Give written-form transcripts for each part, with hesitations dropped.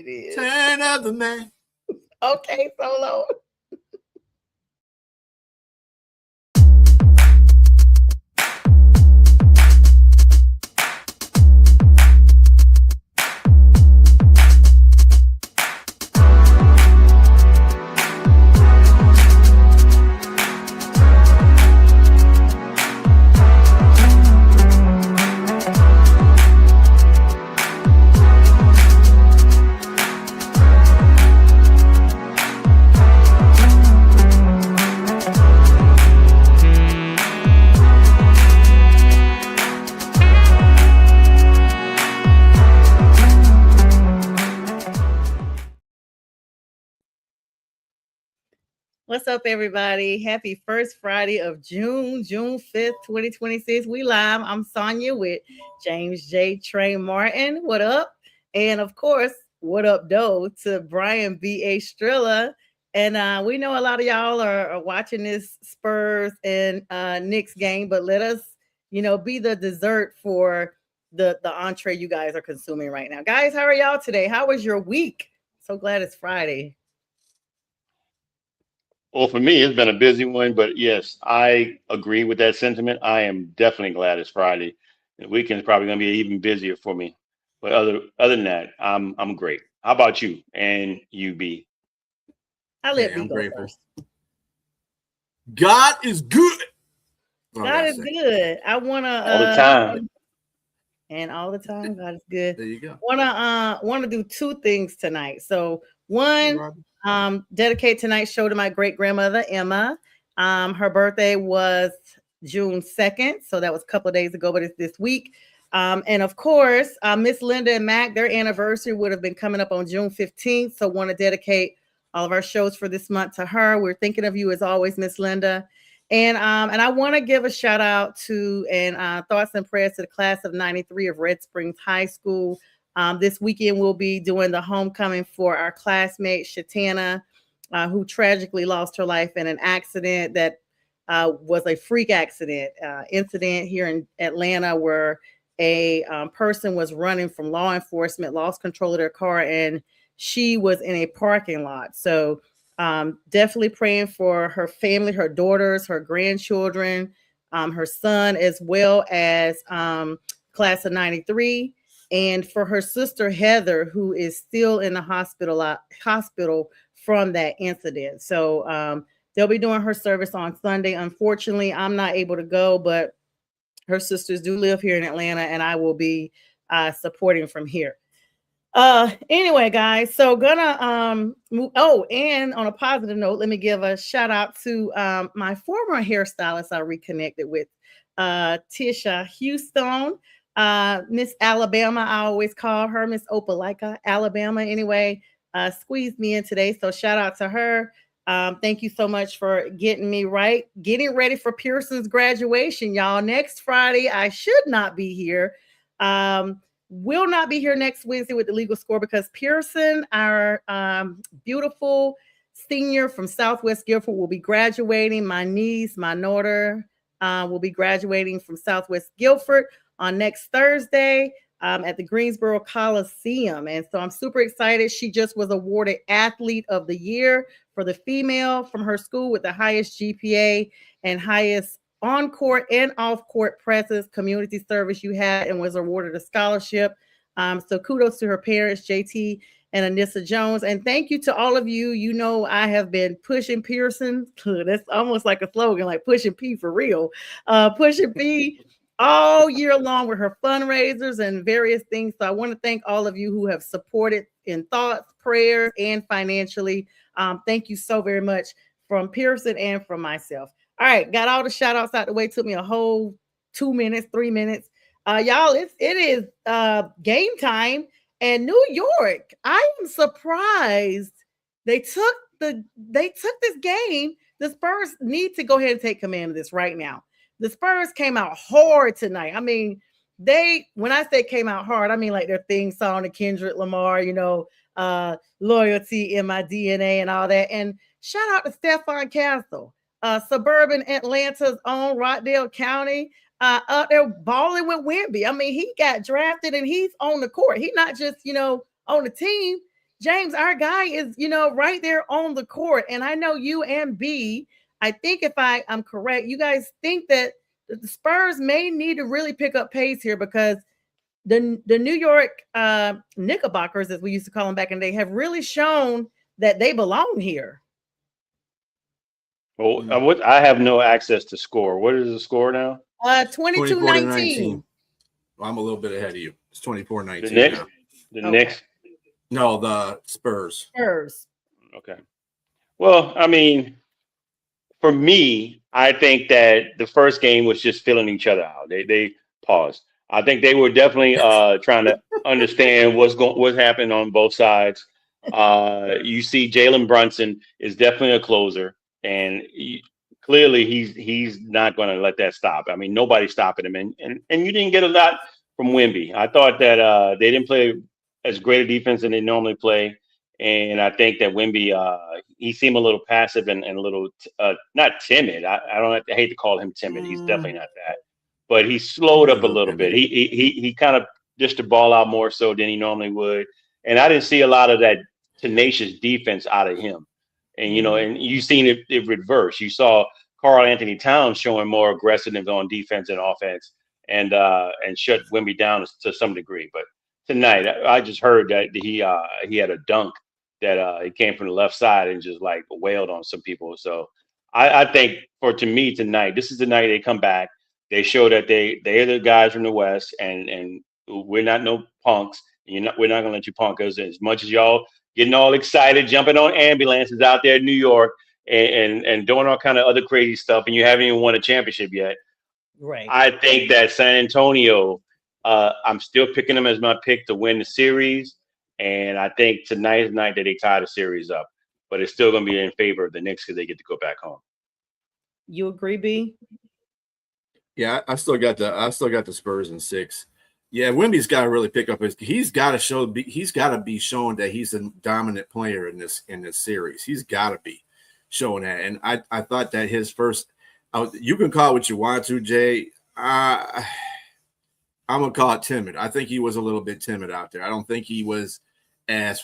is. Turn up the man. Okay, Solo. What's up, everybody? Happy first Friday of June 5th, 2026. We live. I'm Sonia with James J. Trey Martin. What up? And of course, what up, Doe, to Brian B.A. Strilla. And we know a lot of y'all are watching this Spurs and Knicks game, but let us, be the dessert for the entree you guys are consuming right now. Guys, how are y'all today? How was your week? So glad it's Friday. Well, for me, it's been a busy one, but yes, I agree with that sentiment. I am definitely glad it's Friday. The weekend's probably going to be even busier for me. But other than that, I'm great. How about you and you, B? I let I'm B go grateful. first. God is good. God is good. I wanna All the time. And all the time, God is good. There you go. Wanna do two things tonight. So one, dedicate tonight's show to my great grandmother Emma. Her birthday was June 2nd, so that was a couple of days ago, but it's this week. And of course, Miss Linda and Mac, their anniversary would have been coming up on June 15th. So want to dedicate all of our shows for this month to her. We're thinking of you as always, Miss Linda. And I want to give a shout out to and thoughts and prayers to the class of 93 of Red Springs High School. This weekend, we'll be doing the homecoming for our classmate, Shatana, who tragically lost her life in an accident that was a freak accident incident here in Atlanta where a person was running from law enforcement, lost control of their car, and she was in a parking lot. So definitely praying for her family, her daughters, her grandchildren, her son, as well as class of 93. And for her sister, Heather, who is still in the hospital from that incident. So they'll be doing her service on Sunday. Unfortunately, I'm not able to go, but her sisters do live here in Atlanta, and I will be supporting from here. Anyway, guys, so gonna and on a positive note, let me give a shout out to my former hairstylist I reconnected with, Tisha Houston, Miss Alabama. I always call her Miss Opelika, Alabama. Anyway, squeezed me in today, so shout out to her. Thank you so much for getting me right, getting ready for Pearson's graduation, y'all. Next Friday, I should not be here. Will not be here next Wednesday with the legal score because Pearson, our beautiful senior from Southwest Guilford, will be graduating. My niece, my daughter, will be graduating from Southwest Guilford on next Thursday at the Greensboro Coliseum. And so I'm super excited. She just was awarded Athlete of the Year for the female from her school with the highest GPA and highest on-court and off-court presence, community service you had, and was awarded a scholarship. So kudos to her parents, JT and Anissa Jones. And thank you to all of you. You know, I have been pushing Pearson. That's almost like a slogan, like pushing P for real. Pushing P all year long with her fundraisers and various things. So I want to thank all of you who have supported in thoughts, prayers, and financially. Thank you so very much from Pearson and from myself. All right, got all the shout outs out the way. Took me a whole 2 minutes, 3 minutes. Y'all, it is game time. And New York, I am surprised they took this game. The Spurs need to go ahead and take command of this right now. The Spurs came out hard tonight. I mean, when I say came out hard, I mean like their theme song to Kendrick Lamar, loyalty in my DNA and all that. And shout out to Stephon Castle. Suburban Atlanta's own Rockdale County, out there balling with Wemby. I mean, he got drafted and he's on the court. He's not just, on the team. James, our guy is, right there on the court. And I know you and B, I think if I'm correct, you guys think that the Spurs may need to really pick up pace here because the New York Knickerbockers, as we used to call them back in the day, have really shown that they belong here. Well, I have no access to score. What is the score now? 22-19. Well, I'm a little bit ahead of you. It's 24-19 The Knicks. now. The Okay. Knicks. No, the Spurs. Okay. Well, I mean, for me, I think that the first game was just filling each other out. They paused. I think they were definitely trying to understand what's happening on both sides. You see, Jalen Brunson is definitely a closer, and clearly he's not going to let that stop. I mean, nobody's stopping him, and you didn't get a lot from Wemby. I thought that they didn't play as great a defense than they normally play. And I think that Wemby, he seemed a little passive and a little not timid. I hate to call him timid. He's definitely not that. But he slowed up a little bit. He kind of dished the ball out more so than he normally would. And I didn't see a lot of that tenacious defense out of him. And and you've seen it reverse. You saw Karl Anthony Towns showing more aggressiveness on defense and offense, and shut Wemby down to some degree. But tonight, I just heard that he had a dunk that he came from the left side and just like wailed on some people. So I think to me tonight, this is the night they come back. They show that they're the guys from the West, and we're not no punks. We're not gonna let you punk us as much as y'all getting all excited, jumping on ambulances out there in New York and doing all kind of other crazy stuff, and you haven't even won a championship yet. Right. I think that San Antonio, I'm still picking them as my pick to win the series. And I think tonight is the night that they tie the series up. But it's still going to be in favor of the Knicks because they get to go back home. You agree, B? Yeah, I still got the Spurs in 6. Yeah, Wemby's got to really pick up he's got to be shown that he's a dominant player in this series. He's got to be showing that. And I thought that his first, you can call it what you want to, Jay. I'm gonna call it timid. I think he was a little bit timid out there. I don't think he was as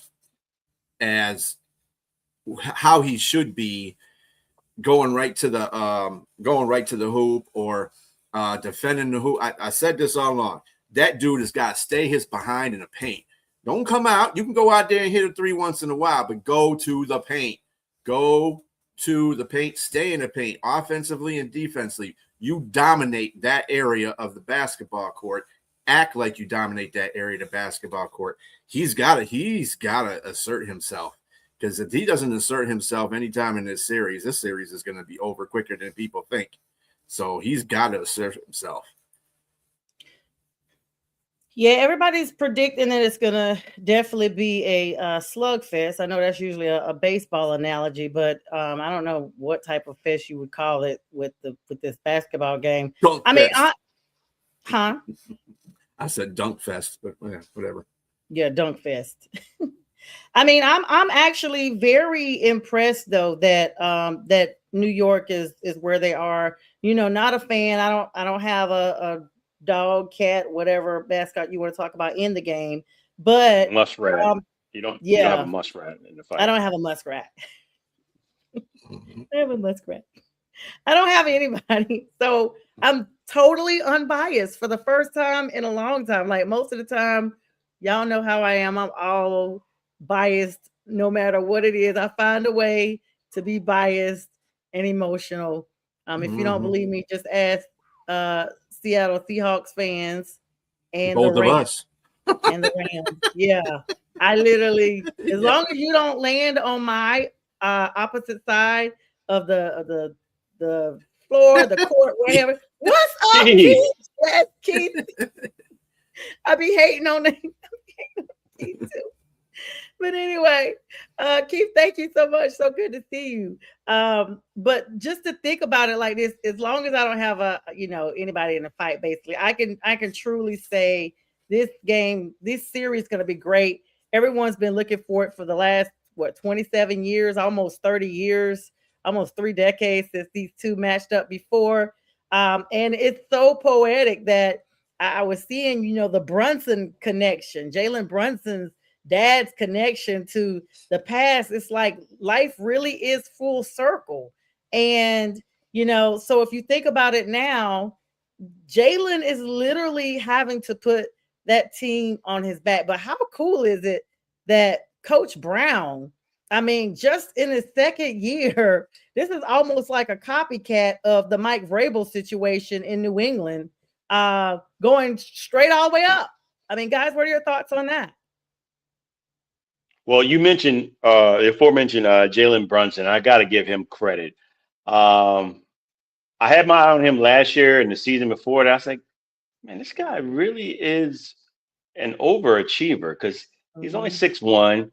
how he should be going right to the hoop or defending the hoop. I said this all along. That dude has got to stay his behind in the paint. Don't come out. You can go out there and hit a 3 once in a while, but go to the paint. Go to the paint. Stay in the paint, offensively and defensively. You dominate that area of the basketball court. Act like you dominate that area of the basketball court. He's got to assert himself, because if he doesn't assert himself anytime in this series is going to be over quicker than people think. So he's got to assert himself. Yeah, everybody's predicting that it's gonna definitely be a slugfest. I know that's usually a baseball analogy, but I don't know what type of fest you would call it with this basketball game. Dunk fest. I said dunk fest, but yeah, whatever. Yeah, dunk fest. I mean, I'm actually very impressed though that that New York is where they are. Not a fan. I don't have a dog, cat, whatever mascot you want to talk about in the game, but muskrat. You don't have a muskrat in the fight. I don't have a muskrat. I have a muskrat. I don't have anybody, so I'm totally unbiased for the first time in a long time. Like most of the time, y'all know how I am. I'm all biased no matter what it is. I find a way to be biased and emotional. If you don't believe me, just ask Seattle Seahawks fans and both the Rams. Of us and the Rams. Yeah, I literally, as long as you don't land on my opposite side of the floor, the court, whatever. What's up, Keith? Yes, Keith. I be hating on them. Keith too. But anyway, Keith, thank you so much. So good to see you. But just to think about it like this, as long as I don't have anybody in the fight, basically, I can truly say this series is going to be great. Everyone's been looking for it for the last 27 years, almost 30 years, almost 3 decades since these two matched up before. And it's so poetic that I was seeing, the Brunson connection, Jalen Brunson's dad's connection to the past, it's like life really is full circle. And, so if you think about it now, Jalen is literally having to put that team on his back. But how cool is it that Coach Brown, I mean, just in his second year, this is almost like a copycat of the Mike Vrabel situation in New England, going straight all the way up. I mean, guys, what are your thoughts on that? Well, you mentioned the aforementioned Jalen Brunson. I got to give him credit. I had my eye on him last year and the season before that. I was like, man, this guy really is an overachiever because he's only 6'1",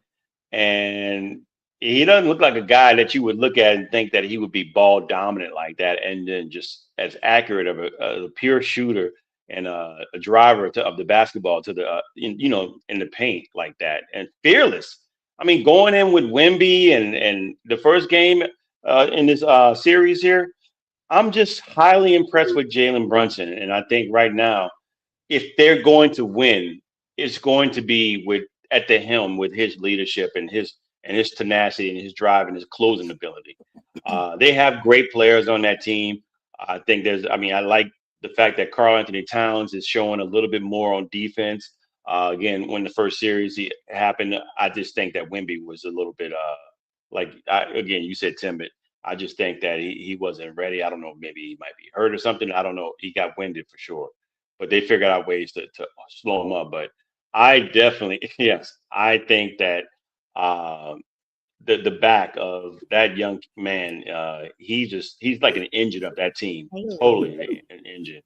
and he doesn't look like a guy that you would look at and think that he would be ball dominant like that, and then just as accurate of a pure shooter and a driver of the basketball to the in the paint like that, and fearless. I mean, going in with Wemby and the first game in this series here, I'm just highly impressed with Jalen Brunson, and I think right now, if they're going to win, it's going to be at the helm with his leadership and his tenacity and his drive and his closing ability. They have great players on that team. I think I like the fact that Karl Anthony Towns is showing a little bit more on defense. Again, when the first series happened, I just think that Wemby was a little bit again, you said timid. I just think that he wasn't ready. I don't know, maybe he might be hurt or something. I don't know. He got winded for sure, but they figured out ways to slow him up. But I definitely, yes, I think that the back of that young man, he's like an engine of that team, totally an engine.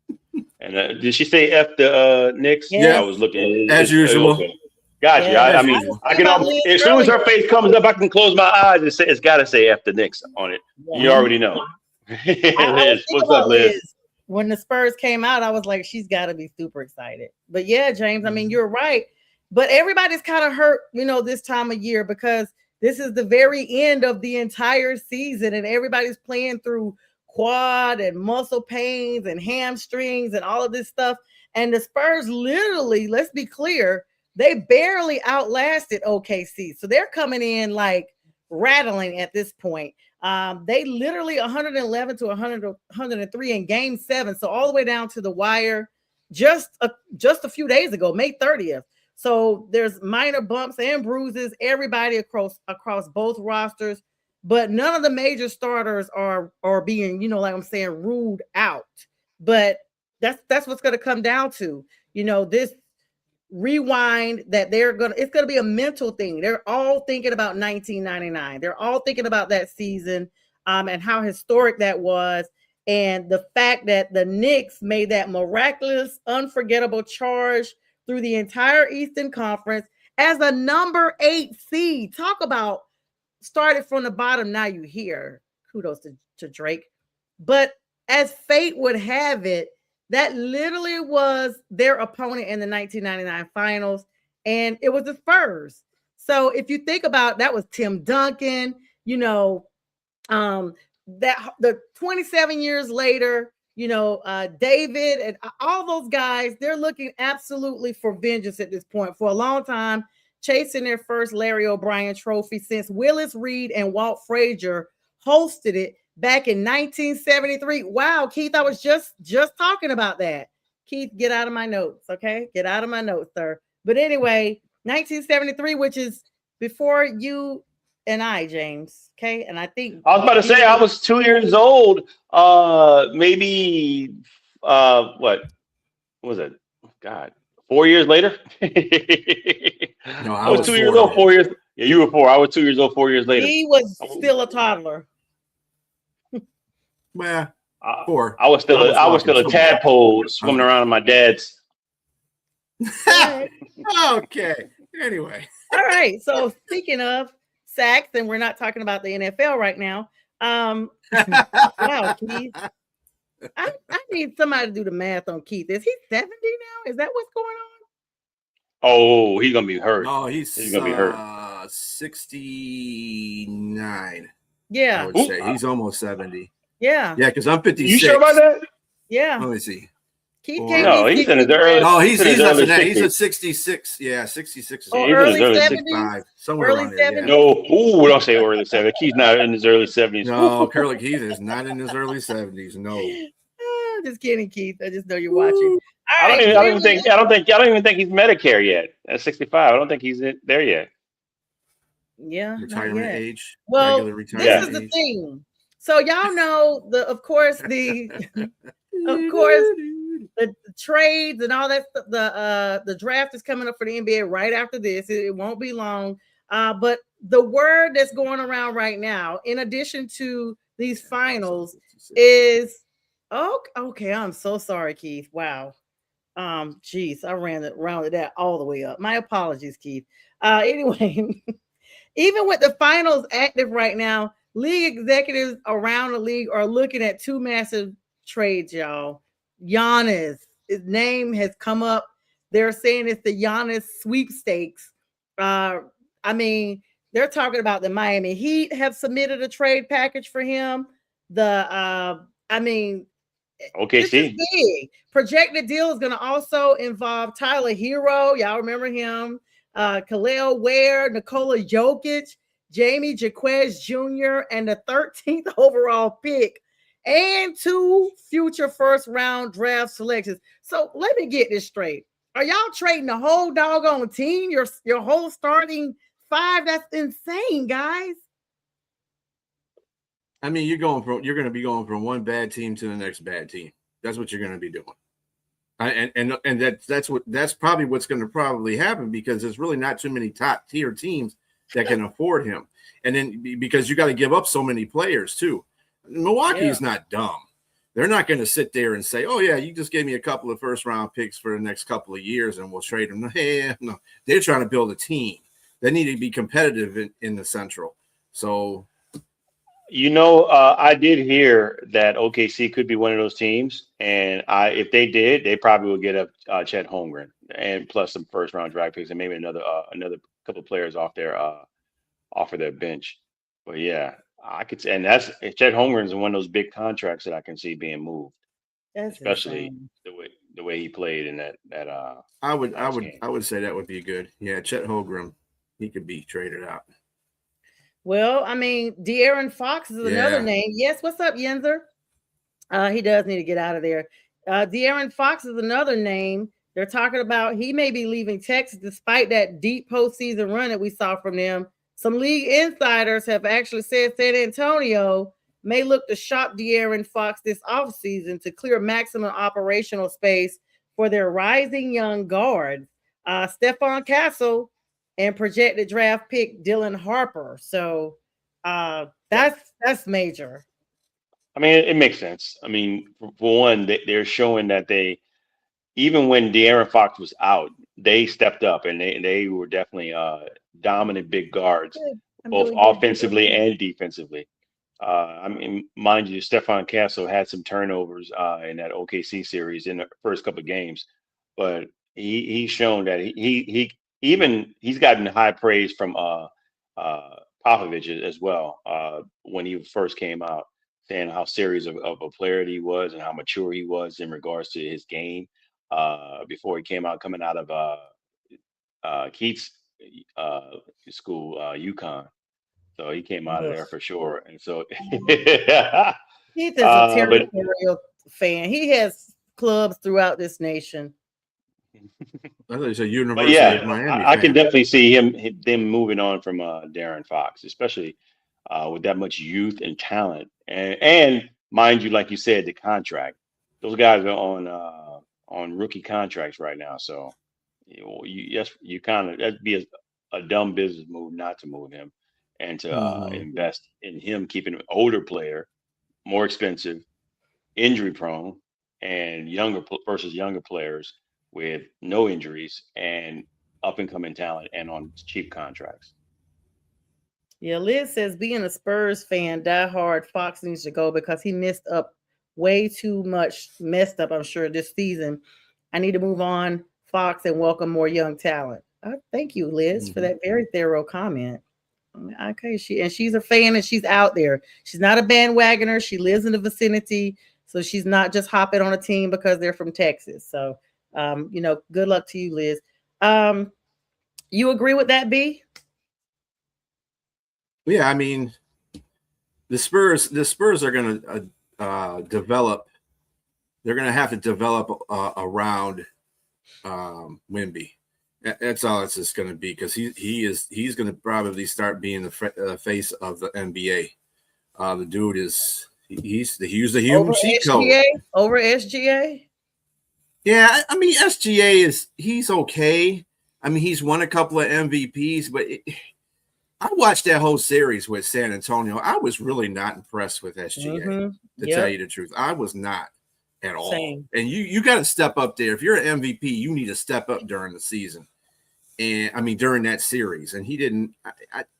And did she say F the Knicks? Yeah. I was looking as usual. Okay. Gotcha. Yeah, I mean, I can as soon as her face comes up, I can close my eyes and say it's got to say F the Knicks on it. Yeah. You already know. Liz, what's up, Liz? When the Spurs came out, I was like, she's got to be super excited. But yeah, James, I mean, you're right. But everybody's kind of hurt, this time of year because this is the very end of the entire season and everybody's playing through quad and muscle pains and hamstrings and all of this stuff. And the Spurs literally, let's be clear, they barely outlasted OKC. So they're coming in like rattling at this point. They literally 111 to 103 in game 7. So all the way down to the wire just a few days ago, May 30th. So there's minor bumps and bruises, everybody across both rosters, but none of the major starters are being, like I'm saying, ruled out. But that's what's going to come down to, this rewind that it's going to be a mental thing. They're all thinking about 1999. They're all thinking about that season and how historic that was. And the fact that the Knicks made that miraculous, unforgettable charge through the entire Eastern Conference as a number 8 seed. Talk about started from the bottom. Now you hear kudos to Drake. But as fate would have it, that literally was their opponent in the 1999 finals, and it was the Spurs. So if you think about that, was Tim Duncan, that the 27 years later, David and all those guys, they're looking absolutely for vengeance at this point. For a long time, chasing their first Larry O'Brien trophy since Willis Reed and Walt Frazier hosted it back in 1973. Wow, Keith, I was just talking about that. Keith, get out of my notes, okay? Get out of my notes, sir. But anyway, 1973, which is before you and I, James, okay? And I think I was about to say I was 2 years old. Maybe what was it? God, 4 years later. No, I was 2 years old. 4 years. Yeah, you were 4. I was 2 years old. 4 years later. He was still a toddler. Well, 4. I was still a tadpole swimming around in my dad's. Okay. Anyway. All right. So speaking of sacks, and we're not talking about the NFL right now. Wow, Keith. I need somebody to do the math on Keith. Is he 70 now? Is that what's going on? Oh, he's gonna be hurt. No, he's gonna be hurt. 69. Yeah. I would say he's almost 70. Yeah. Yeah, because I'm 56. You sure about that? Yeah. Let me see. Keith Or- can't No, be he's in 60 his early. No, he's he's in his less early than that. He's 60s. at 66. Yeah, 66. or He's in his early early 70s. 65, somewhere Early around there. Yeah. 70s. No, ooh, don't say early 70s. He's not in his early 70s. No, Curly Keith is not in his early 70s. No. Just kidding, Keith. I just know you're watching. All I don't right, even. I don't even clearly think. I don't even think he's Medicare yet. At 65, I don't think he's there yet. yeah, not Retirement yet. age. Well, Regular this Yeah. retirement is the age. thing. So y'all know of course, the trades and all that stuff. The draft is coming up for the NBA right after this. It won't be long. But the word that's going around right now, in addition to these finals, is okay. I'm so sorry, Keith. Wow. Geez, I rounded that all the way up. My apologies, Keith. Anyway, even with the finals active right now, league executives around the league are looking at two massive trades, y'all. Giannis, his name has come up. They're saying it's the Giannis sweepstakes. I mean, they're talking about the Miami Heat have submitted a trade package for him. I mean, this is OKC. big. Projected deal is going to also involve Tyler Hero. Y'all remember him? Khalil Ware, Nikola Jokic, Jamie Jaquez Jr., and the 13th overall pick, and 2 future first round draft selections. So let me get this straight. Are y'all trading the whole doggone team? Your whole starting 5? That's insane, guys. I mean, you're going to be going from one bad team to the next bad team. That's what you're going to be doing. And that's probably what's going to probably happen, because there's really not too many top tier teams that can afford him. And then because you got to give up so many players too. Milwaukee is not dumb. They're not going to sit there and say, "Oh yeah, you just gave me a couple of first round picks for the next couple of years and we'll trade them." No, they're trying to build a team. They need to be competitive in the Central. So, I did hear that OKC could be one of those teams, and if they did, they probably would get a Chet Holmgren and plus some first round draft picks and maybe another couple of players off of their bench. But yeah, I could say, and that's Chet Holmgren is one of those big contracts that I can see being moved, That's especially insane. the way he played in that I last game. would say that would be good. Yeah, Chet Holmgren, he could be traded out. Well, I mean, De'Aaron Fox is another name. Yes, what's up, Yenzer? He does need to get out of there. De'Aaron Fox is another name. They're talking about he may be leaving Texas despite that deep postseason run that we saw from them. Some league insiders have actually said San Antonio may look to shop De'Aaron Fox this offseason to clear maximum operational space for their rising young guard, Stephon Castle, and projected draft pick Dylan Harper. So that's major. I mean, it makes sense. I mean, for one, they're showing that even when De'Aaron Fox was out, they stepped up and they were definitely dominant big guards, both offensively and defensively. I mean, mind you, Stephon Castle had some turnovers in that OKC series in the first couple of games, but he's shown that he's gotten high praise from Popovich as well when he first came out, saying how serious of a player he was and how mature he was in regards to his game before he came out coming out of Keith's uh, school, UConn. So he came out of there for sure. And so, Keith is a but territorial fan. He has clubs throughout this nation. I thought it's a But University of yeah, Miami I can fan. definitely see them moving on from Darren Fox, especially with that much youth and talent, and mind you, like you said, the contract. Those guys are on rookie contracts right now, so you kind of that'd be a dumb business move not to move him and to invest in him, keeping an older player, more expensive, injury prone, and versus younger players with no injuries and up and coming talent and on cheap contracts. Yeah, Liz says being a Spurs fan, die hard, Fox needs to go because he messed up way too much, messed up, I'm sure, this season. I need to move on, Fox, and welcome more young talent. Thank you, Liz, for that very thorough comment. Okay, she's a fan and she's out there. She's not a bandwagoner. She lives in the vicinity. So she's not just hopping on a team because they're from Texas. So, good luck to you, Liz. You agree with that, B? Yeah, I mean, the Spurs are going to develop. They're going to have to develop around Wemby. That's all it's just going to be, because he's going to probably start being the face of the NBA. The dude he's the human cheat code over SGA. Yeah, I mean SGA he's okay. I mean, he's won a couple of MVPs, but I watched that whole series with San Antonio. I was really not impressed with SGA, to tell you the truth. I was not at all. Same. And you got to step up there. If you're an MVP, you need to step up during the season. And I mean, during that series. And he didn't.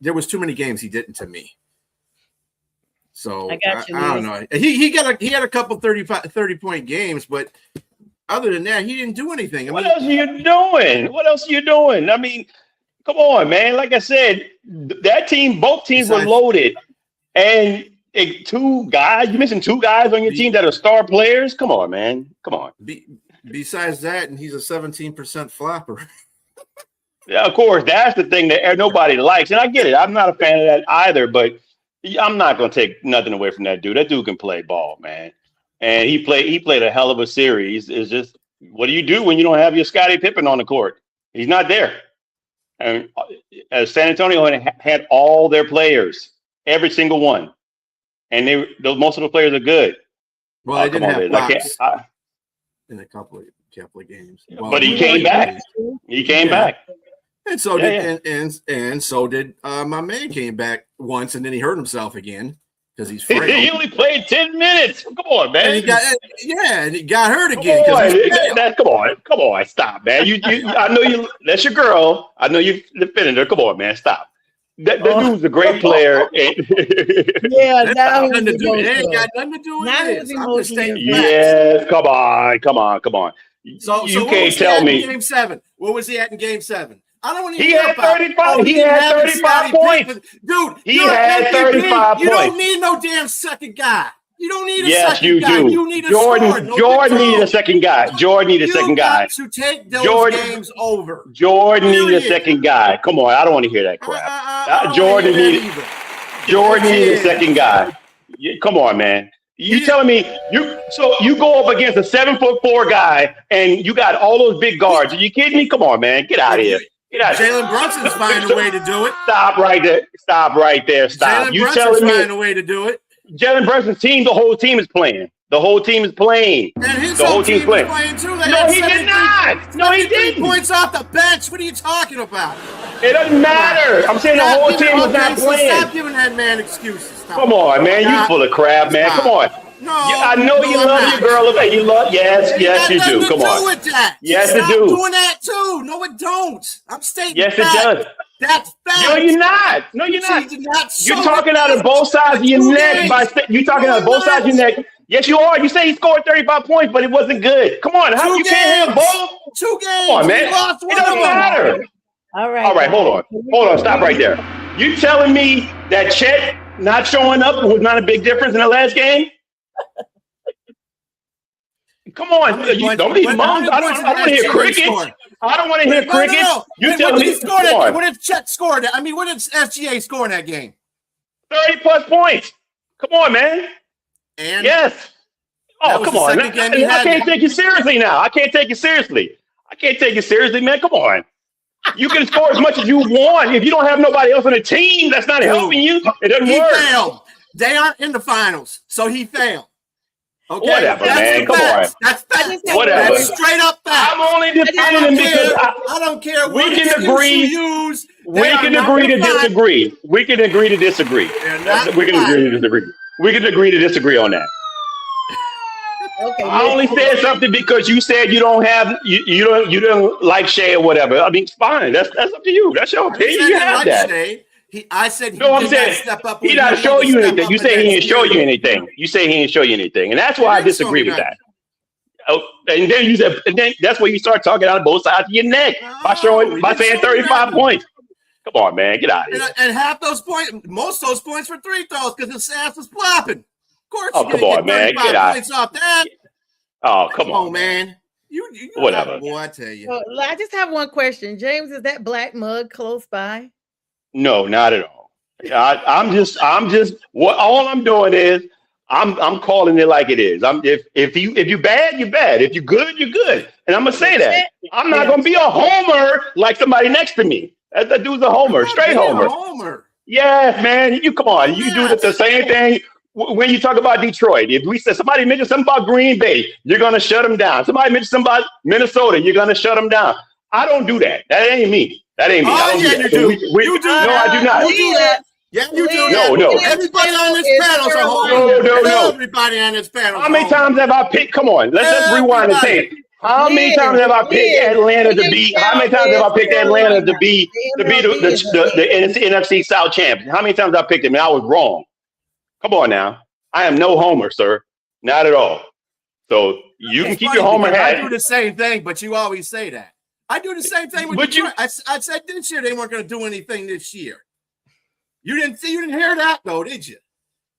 There was too many games he didn't to me. So I don't know. He had a couple 30-point games, but other than that, he didn't do anything. What else are you doing? What else are you doing? I mean, come on, man. Like I said, that team, both teams were loaded. And you mentioned two guys on your team that are star players. Come on, man. Come on. Besides that, and he's a 17% flopper. Yeah, of course, that's the thing that nobody likes. And I get it. I'm not a fan of that either, but I'm not going to take nothing away from that dude. That dude can play ball, man. And he played a hell of a series. It's just, what do you do when you don't have your Scottie Pippen on the court? He's not there. And San Antonio had all their players, every single one. And most of the players are good. Well, they didn't have Fox in a couple of games. Well, but he came back. He came back. And so and so did my man came back once, and then he hurt himself again because he's frail. He only played 10 minutes. Come on, man. And he got hurt again. Come on, stop, man. I know that's your girl. I know you're defending her. Come on, man, stop. That dude's a great player. Yeah, that ain't got nothing to do with this. Yes, come on. So you can't tell me. Game 7. What was he at in Game 7? I don't want to He had 35. He had 35 points, dude. He had 35 points. You don't need no damn second guy. You don't need a Yes, second guy. you do. You need a Jordan needed a second guy. Jordan needed a second guy. To take those games over. Jordan needed a second guy. Come on, I don't want to hear that crap. Jordan needed a second guy. Come on, man. You telling me you go up against a 7'4" guy and you got all those big guards? Are you kidding me? Come on, man. Get out of here. Jalen Brunson's finding a way to do it. Stop right there. Stop. You telling me finding a way to do it? Jalen Brunson's team, the whole team is playing. The whole team is playing. And his whole team is playing too. No, he did not. No, he didn't. Points off the bench. What are you talking about? It doesn't matter. I'm saying the whole team was not playing. Stop giving that man excuses. Come on, man. You full of crap, man. Come on. No, I know you love your girl. You love. Yes, you do. Come on. Yes, it do. Doing that too. No, it don't. I'm stating. Yes, it does. That's fact. No, you're not. You're talking out of both sides of your neck. You're talking out of both sides of your neck. Yes, you are. You say he scored 35 points, but it wasn't good. Come on. How you can't have both? 2 games. Come on, man. It doesn't matter. All right. Hold on. Stop right there. You telling me that Chet not showing up was not a big difference in the last game? Come on, don't be mums. I don't want to hear crickets. I don't want to hear crickets. No. You tell me. What did Chet score? What did SGA score in that game? 30+ points. Come on, man. And yes. Oh, come on. I can't take you seriously now. I can't take you seriously, man. Come on. You can score as much as you want. If you don't have nobody else on the team that's not helping you, it doesn't work. He failed. They aren't in the finals, so he failed. Okay, whatever, man. Come on. That's fact. Whatever. That's straight up fact. I'm only defending him because I don't care. We can agree. We can agree to disagree. We can agree to disagree. We can agree to disagree on that. Okay, I only said something because you said you don't like Shea or whatever. I mean, it's fine. That's up to you. That's your opinion. You have that. I said I'm saying step up. He not show you anything. You say he didn't show you anything. And that's why I disagree with that. Oh, and then you said, and then that's where you start talking out of both sides of your neck by saying 35 points. Come on, man, get out of here. And half those points, most of those points were 3 throws because his ass was flopping. Of course, Oh, you're come gonna on, get man. 35 Get out. points off that. Oh, come on, man. You whatever. Boy, I tell you. So, I just have one question. James, is that black mug close by? No, not at all. I'm just what all I'm doing is I'm calling it like it is. If you bad, you bad. If you good, you good. And I'm gonna Yeah, say that. check. I'm not Yeah, gonna be a homer like somebody next to me. That dude's a I'm homer, not straight being a homer. homer. Yes, man. You come on. I'm You do not. the same thing when you talk about Detroit. If we said somebody mentioned something about Green Bay, you're gonna shut them down. Somebody mentioned something about Minnesota, you're gonna shut them down. I don't do that. That ain't me. That ain't me. I Oh, don't do yeah, that. you So do. You do no, I that. do not. You do Liz, that. Yeah, you do Liz, that. No. Everybody on this is panel's a homer. Carolina. No. Everybody on this panel's How a many homer. times have I picked? Come on, let's rewind the Everybody. tape. How many Liz, times have I picked Liz, Atlanta to beat? How NHL many times have is I picked Atlanta Carolina. to beat The MLB is the NFC South champions? How many times have I picked them and I was wrong? Come on now. I am no homer, sir. Not at all. So you can It's keep your funny homer because I hat. do the same thing, but you always say that. I do the same thing with But Detroit. I said this year they weren't going to do anything this year. You didn't hear that though, did you?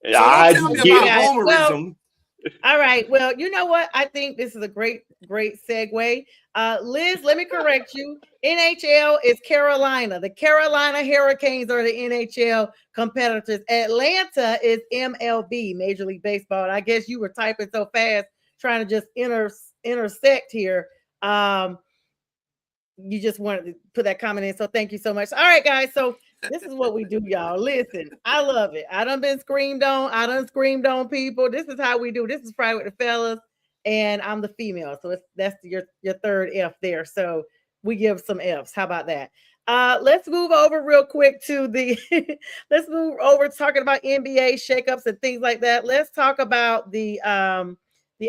So don't tell me about get homerism. All right. Well, you know what? I think this is a great segue. Liz, let me correct you. NHL is Carolina. The Carolina Hurricanes are the NHL competitors. Atlanta is MLB, Major League Baseball. And I guess you were typing so fast, trying to just intersect here. You just wanted to put that comment in. So thank you so much. All right, guys. So this is what we do, y'all. Listen, I love it. I done screamed on people. This is how we do. This is Friday with the Fellas, and I'm the female. So that's your third F there. So we give some Fs. How about that? Let's move over real quick to the let's move over talking about NBA shakeups and things like that. Let's talk about the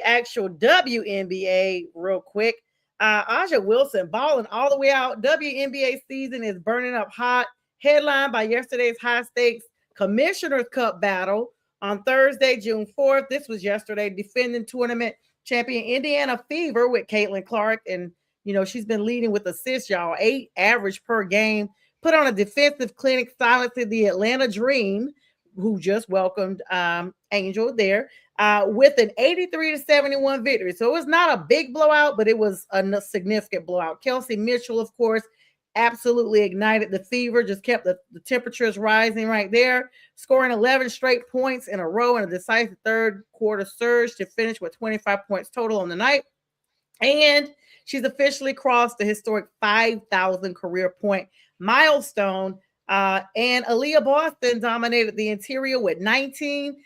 actual WNBA real quick. Aja Wilson balling all the way out. WNBA season is burning up hot. Headlined by yesterday's high stakes Commissioner's Cup battle on Thursday, June 4th. This was yesterday. Defending tournament champion Indiana Fever with Caitlin Clark. And, you know, she's been leading with assists, y'all. 8 average per game. Put on a defensive clinic, silencing the Atlanta Dream, who just welcomed Angel there. With an 83-71 victory. So it was not a big blowout, but it was a significant blowout. Kelsey Mitchell, of course, absolutely ignited the Fever, just kept the temperatures rising right there, scoring 11 straight points in a row in a decisive third quarter surge to finish with 25 points total on the night. And she's officially crossed the historic 5,000 career point milestone. And Aaliyah Boston dominated the interior with 19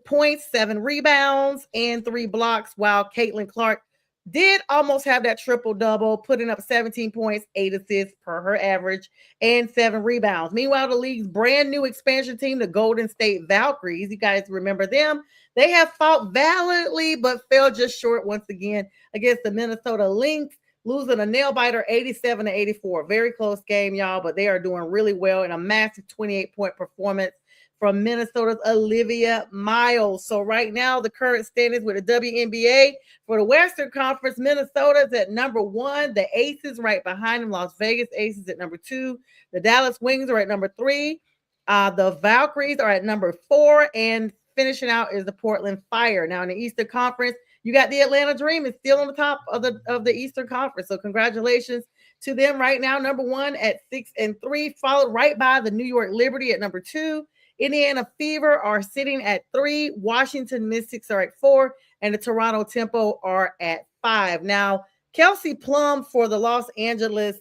points, 7 rebounds, and 3 blocks, while Caitlin Clark did almost have that triple-double, putting up 17 points, 8 assists per her average, and 7 rebounds. Meanwhile, the league's brand new expansion team, the Golden State Valkyries, you guys remember them, they have fought valiantly but fell just short once again against the Minnesota Lynx, losing a nail-biter 87-84. Very close game, y'all, but they are doing really well in a massive 28-point performance from Minnesota's Olivia Miles. So right now, the current standings with the WNBA for the Western Conference, Minnesota is at number 1. The Aces right behind them. Las Vegas Aces at number 2. The Dallas Wings are at number 3. The Valkyries are at number 4. And finishing out is the Portland Fire. Now in the Eastern Conference, you got the Atlanta Dream is still on the top of the Eastern Conference. So congratulations to them right now. Number 1 at 6-3, followed right by the New York Liberty at number 2. Indiana Fever are sitting at 3. Washington Mystics are at 4. And the Toronto Tempo are at 5. Now, Kelsey Plum for the Los Angeles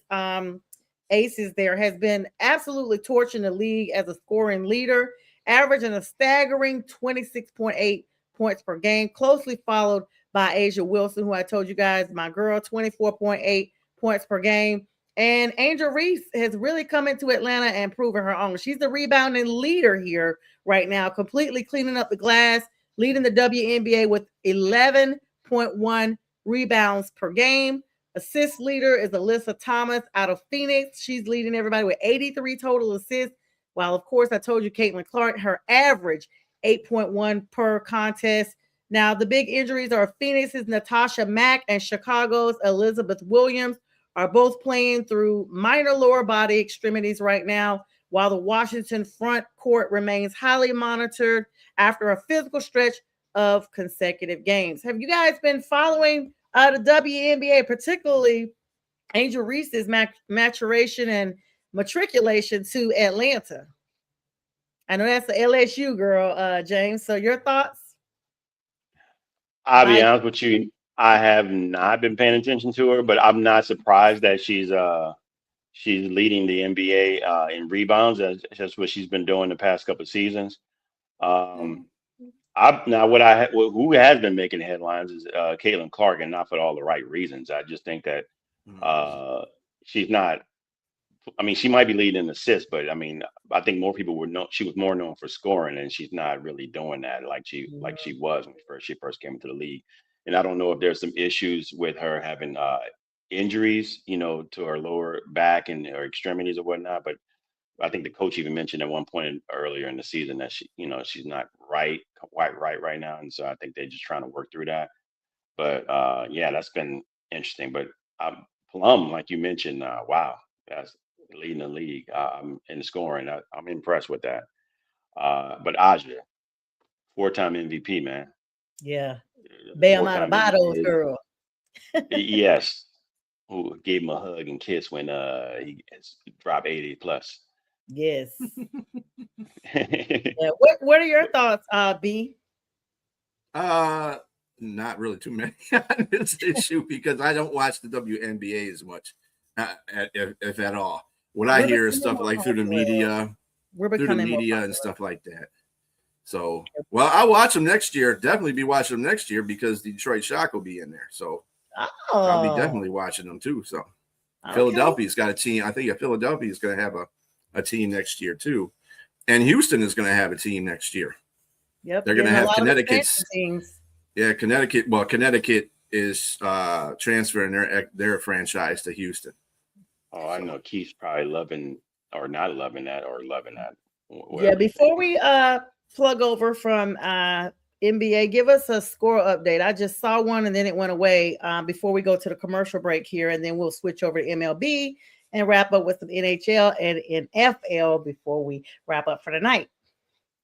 Aces there has been absolutely torching the league as a scoring leader, averaging a staggering 26.8 points per game, closely followed by Asia Wilson, who I told you guys, my girl, 24.8 points per game. And Angel Reese has really come into Atlanta and proven her own. She's the rebounding leader here right now, completely cleaning up the glass, leading the WNBA with 11.1 rebounds per game. Assist leader is Alyssa Thomas out of Phoenix. She's leading everybody with 83 total assists. While, of course, I told you Caitlin Clark, her average 8.1 per contest. Now, the big injuries are Phoenix's Natasha Mack and Chicago's Elizabeth Williams are both playing through minor lower body extremities right now, while the Washington front court remains highly monitored after a physical stretch of consecutive games. Have you guys been following the WNBA, particularly Angel Reese's maturation and matriculation to Atlanta? I know that's the LSU girl, James. So your thoughts? I'll be honest with you, I have not been paying attention to her, but I'm not surprised that she's leading the NBA in rebounds. That's what she's been doing the past couple of seasons. Um, who has been making headlines is Caitlin Clark, and not for all the right reasons. I just think that she's not. I mean, she might be leading assists, but I mean, I think more people would know she was more known for scoring, and she's not really doing that like she was when she first came into the league. And I don't know if there's some issues with her having injuries, to her lower back and her extremities or whatnot. But I think the coach even mentioned at one point earlier in the season that she's not quite right now, and so I think they're just trying to work through that. But yeah, that's been interesting. But Plum, like you mentioned, wow, that's leading the league in scoring. I'm impressed with that. But Aja, 4-time MVP, man. Yeah. Bam out of 4-time bottles, MVP. girl. Yes. Who gave him a hug and kiss when he dropped 80 plus. Yes. Yeah. What are your thoughts, B? Not really too many on this issue because I don't watch the WNBA as much, if at all. What I hear is stuff like through the media and stuff like that. So, well, I'll watch them next year. Definitely be watching them next year because Detroit Shock will be in there. So I'll be definitely watching them too. So Philadelphia's got a team. I think Philadelphia is going to have a team next year too. And Houston is going to have a team next year. Yep. They're going to have Connecticut's teams. Yeah, Connecticut. Well, Connecticut is transferring their franchise to Houston. Oh, I know Keith's probably loving or not loving that or loving that. Yeah, before we plug over from NBA, give us a score update. I just saw one and then it went away before we go to the commercial break here, and then we'll switch over to MLB and wrap up with some NHL and NFL before we wrap up for the night.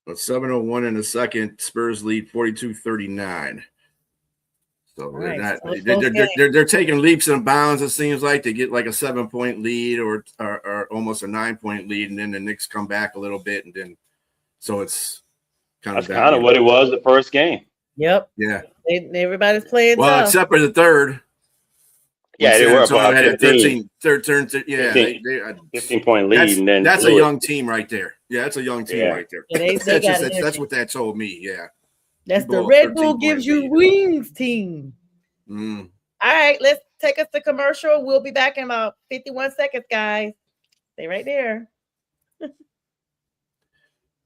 7:01 in the second, Spurs lead 42-39. So they're taking leaps and bounds. It seems like they get like a 7-point lead or almost a 9-point lead, and then the Knicks come back a little bit, and then so it's kind of what it was the first game. Yep. Yeah. Everybody's playing tough. Except for the third. Yeah, they were about 15. 15-point lead, and then that's a young team right there. Yeah, that's a young team right there. Yeah, that's what that told me. Yeah, that's the Red Bull gives you wings team. All right, let's take us to commercial. We'll be back in about 51 seconds, guys. Stay right there.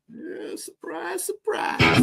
Yeah, surprise.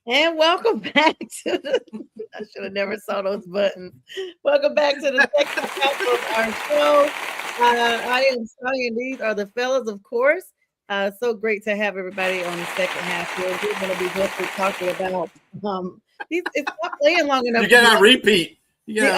And welcome back to the I should have never saw those buttons. Welcome back to the second half of our show. I am Sonny, and these are the fellas, of course. So great to have everybody on the second half here. We're going to be hopefully talking about it's not playing long enough. You cannot repeat. The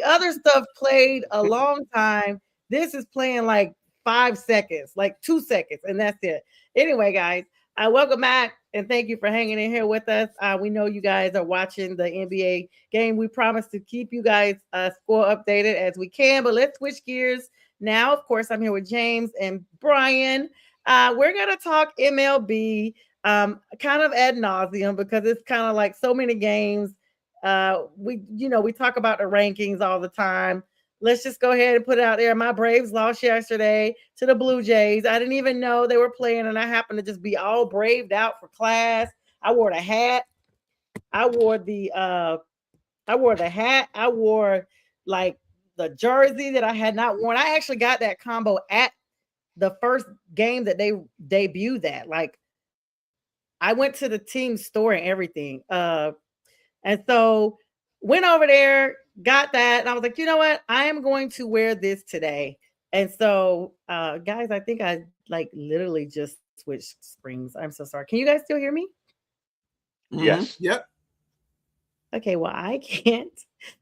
other stuff played a long time. This is playing like 5 seconds, like 2 seconds, and that's it. Anyway, guys, welcome back. And thank you for hanging in here with us. We know you guys are watching the NBA game. We promise to keep you guys score updated as we can. But let's switch gears now. Of course, I'm here with James and Brian. We're going to talk MLB kind of ad nauseum because it's kind of like so many games. we talk about the rankings all the time. Let's just go ahead and put it out there. My Braves lost yesterday to the Blue Jays. I didn't even know they were playing, and I happened to just be all braved out for class. I wore the hat. I wore the hat. I wore like the jersey that I had not worn. I actually got that combo at the first game that they debuted that. Like I went to the team store and everything. And so went over there, got that, and I was like, you know what? I am going to wear this today. And so, guys, I think I like literally just switched screens. I'm so sorry. Can you guys still hear me? Yes. Yep. Okay, well, I can't.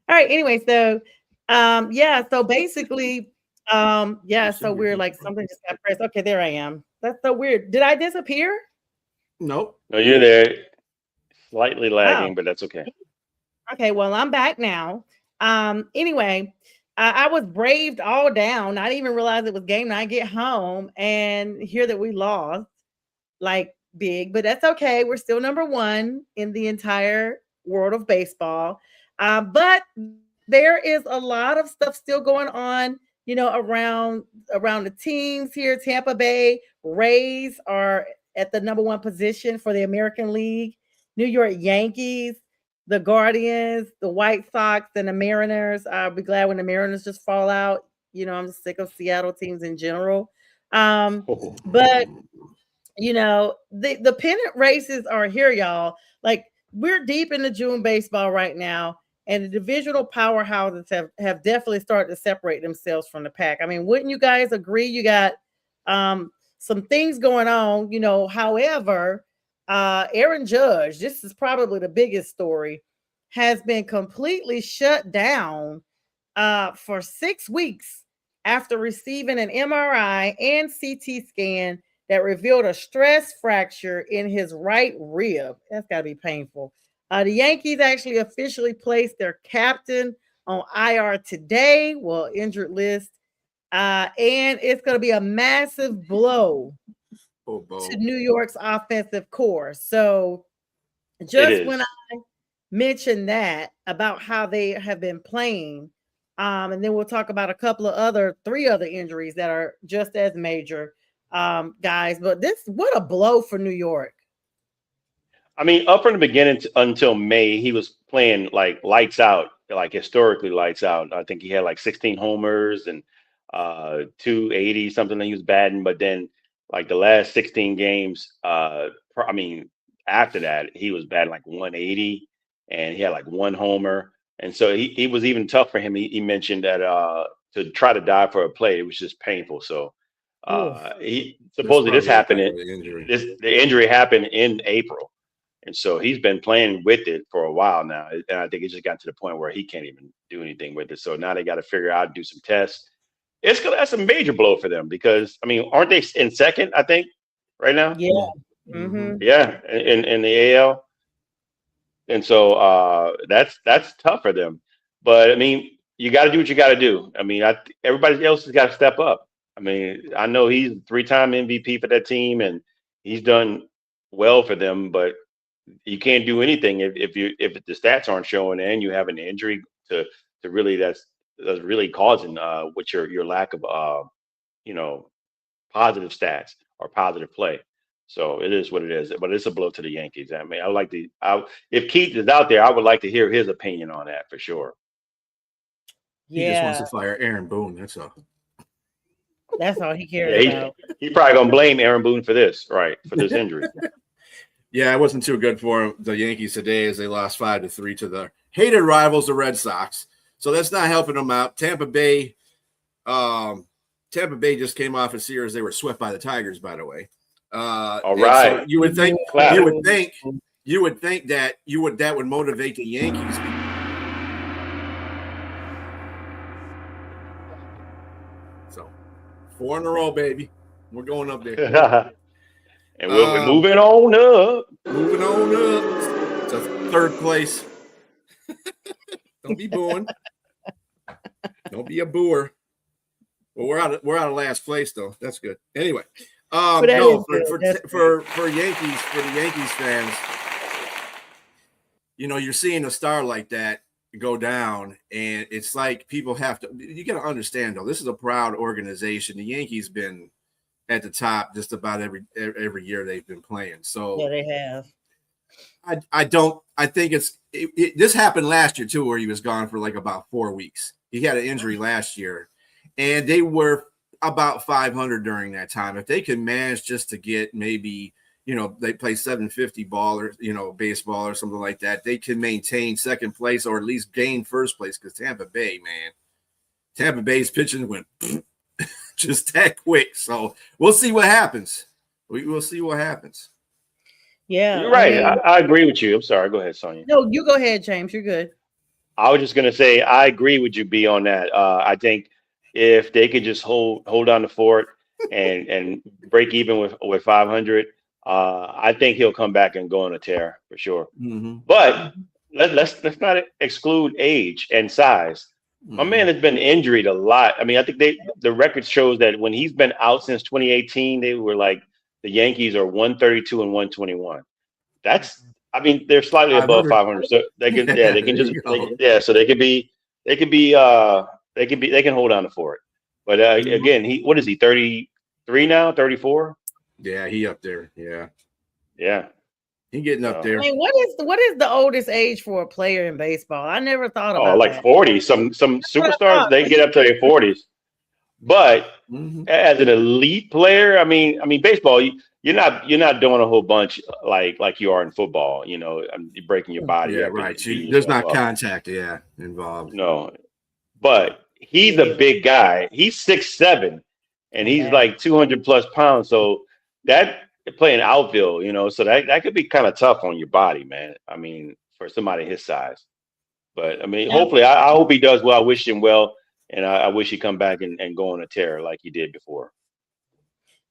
All right, anyway, so yeah, so basically, yeah, so we're like something just got pressed. Okay, there I am. That's so weird. Did I disappear? Nope. No, you're there. Slightly Oh, lagging, but that's okay. okay, well, I'm back now. Anyway, I was braved all down. I didn't even realize it was game night. I get home and hear that we lost, like big, but that's okay. We're still number one in the entire world of baseball. But there is a lot of stuff still going on, around the teams here. Tampa Bay Rays are at the number one position for the American League. New York Yankees, the Guardians, the White Sox, and the Mariners. I'll be glad when the Mariners just fall out. I'm sick of Seattle teams in general. But the pennant races are here, y'all. Like we're deep into June baseball right now, and the divisional powerhouses have definitely started to separate themselves from the pack. I mean, wouldn't you guys agree? You got some things going on, however, Aaron Judge, this is probably the biggest story, has been completely shut down for 6 weeks after receiving an MRI and CT scan that revealed a stress fracture in his right rib. That's got to be painful. The Yankees actually officially placed their captain on IR today, well, injured list, and it's going to be a massive blow to New York's offensive core. So just when I mentioned that about how they have been playing, and then we'll talk about three other injuries that are just as major, guys. But what a blow for New York. I mean, up from the beginning until May, he was playing like lights out, like historically lights out. I think he had like 16 homers and 280 something that he was batting. But then, like the last 16 games, I mean, after that, he was batting like 180 and he had like one homer. And so he was even tough for him. He mentioned that to try to dive for a play, it was just painful. So he supposedly this happened. The injury happened in April. And so he's been playing with it for a while now. And I think it just got to the point where he can't even do anything with it. So now they got to figure out, do some tests. That's a major blow for them because, I mean, aren't they in second, I think, right now? Yeah. Mm-hmm. Yeah, in the AL. And so that's tough for them. But, I mean, you got to do what you got to do. I mean, everybody else has got to step up. I mean, I know he's a 3-time MVP for that team, and he's done well for them, but you can't do anything if the stats aren't showing and you have an injury to really that's really causing what your lack of positive stats or positive play. So it is what it is, but it's a blow to the Yankees. I mean, if Keith is out there, I would like to hear his opinion on that for sure. He just wants to fire Aaron Boone. That's all. That's all he cares about. He probably gonna blame Aaron Boone for this injury. Yeah, it wasn't too good for the Yankees today as they lost 5-3 to the hated rivals, the Red Sox. So that's not helping them out. Tampa Bay just came off a series. They were swept by the Tigers, by the way. All right. So you would think that would motivate the Yankees. So 4 in a row, baby. We're going up there. And we're moving on up. Moving on up to 3rd place. Don't be booing. Don't be a booer. Well, we're out of last place though. That's good. Anyway, for the Yankees fans, you're seeing a star like that go down, and it's like people have to. You got to understand though, this is a proud organization. The Yankees been at the top just about every year they've been playing. So Yeah, they have. I think this happened last year too, where he was gone for like about 4 weeks. He had an injury last year, and they were about 500 during that time. If they can manage just to get maybe, they play 750 ball or, baseball or something like that, they can maintain second place or at least gain first place, because Tampa Bay's pitching went just that quick. So we'll see what happens. We will see what happens. Yeah, you're right. I agree with you. I'm sorry. Go ahead, Sonia. No, you go ahead, James. You're good. I was just gonna say I agree with you, B, on that. I think if they could just hold on the fort and break even with 500, I think he'll come back and go on a tear for sure. Mm-hmm. But let's not exclude age and size. My man has been injured a lot. I mean, I think the record shows that when he's been out since 2018, they were like the Yankees are 132 and 121. I mean, they're slightly above 500, so they can so they can hold on for it. But again, what is he, 33 now, 34? Yeah, he up there. Yeah, he getting up there. I mean, what is the oldest age for a player in baseball? I never thought about like that. 40. Some superstars, they get up to their 40s. But as an elite player, I mean, baseball, you're not doing a whole bunch like you are in football. You're breaking your body. Yeah, right. There's not contact, involved. No, but he's a big guy. He's 6'7", and he's like 200 plus pounds. So that playing outfield, so that could be kind of tough on your body, man. I mean, for somebody his size. But I mean, hopefully, I hope he does well. I wish him well, and I wish he'd come back and go on a tear like he did before.